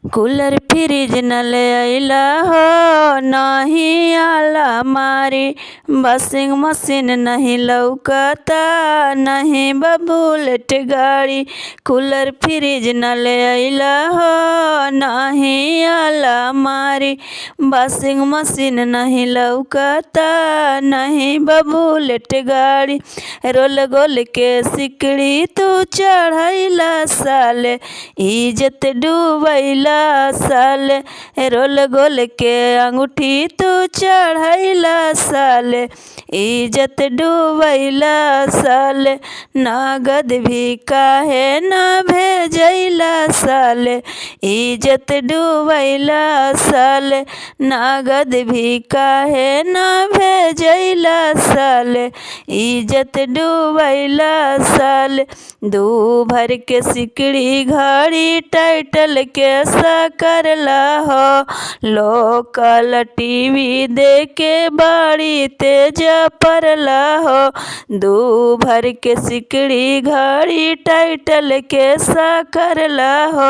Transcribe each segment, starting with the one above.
Cooler fridge न ले अइला हो, नाही आला मारी। वॉशिंग मशीन नहीं लौकता, नहीं बुलेट गाड़ी। कूलर फ्रिज न ले अइला हो, नहीं आला मारी। वॉशिंग मशीन नहीं लौकता, नहीं बुलेट गाड़ी। रोल गोल के सिकड़ी तू चढ़ैला साले, इज्जत डूबैला साले। रोल गोल के अंगूठी तू चढ़ैला साले, इज्जत डूबैला साले। नगद भी काहे ना भेजैला साले, इज्जत डूबैला साले। नगद भी काहे ना भेजैला साले, इज्जत डूबैला साले। दू भर के सिकड़ी घड़ी टाइटल के करला हो, लोकल टीवी देके बड़ी तेज परला हो। दू भर के सिकड़ी घड़ी टाइटल के करला हो,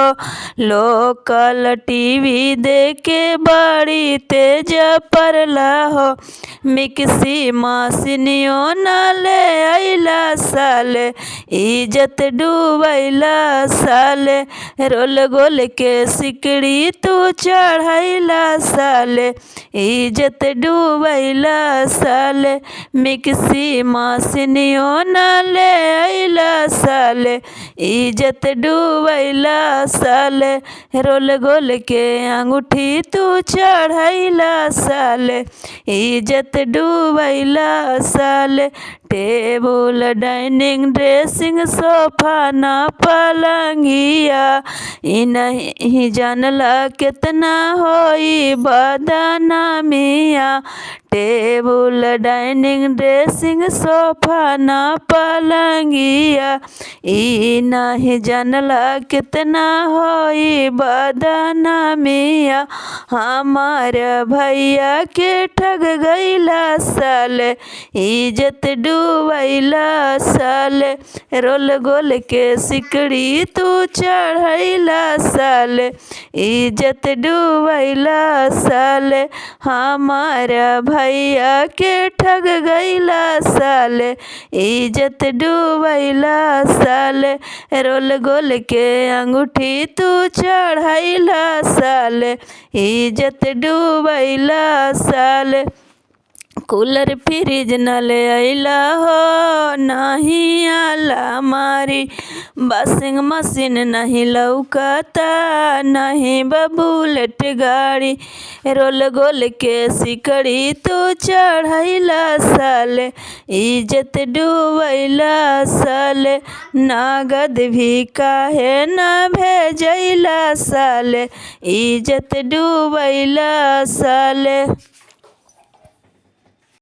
लोकल टीवी देके बड़ी तेज परला हो। मिक्सी मशीनियों न ले अइला साले, इज्जत डूबैला साले। रोल गोल के सिकड़ी तू चढ़ैला साले, इज्जत डूबैला साले। मिक्सी मशीनियों न ले अइला साले, इज्जत डूबैला साले। रोल गोल के अंगूठी तू चढ़ैला साले, इज्जत डूबैला साले। टेबल डाइनिंग ड्रेसिंग सोफा ना पलंगिया, इ नहीं जानला कितना होई बदनामिया। टेबल डाइनिंग ड्रेसिंग सोफा ना पलंगिया, इ नहीं जानला कितना होई बदनामिया। हमार भैया के ठग गइला साले, इज्जत डूबैला साले। रोल गोल के सिकड़ी तू चढ़ैला साले, इज्जत डूबैला साले। हमारा भैया के ठग गइला साले, इज्जत डूबैला साले। रोल गोल के अंगूठी तू चढ़ैला साले, इज्जत डूबैला साले। कूलर फ्रिज न ले अइला हो, नहीं आला मारी। वॉशिंग मशीन नहीं लौकता, नहीं बुलेट गाड़ी। रोल गोल के सिकड़ी तू चढ़ैला साले, इज्जत डूबैला साले। नगद भी काहे ना भेजैला साले, इज्जत डूबैला साले।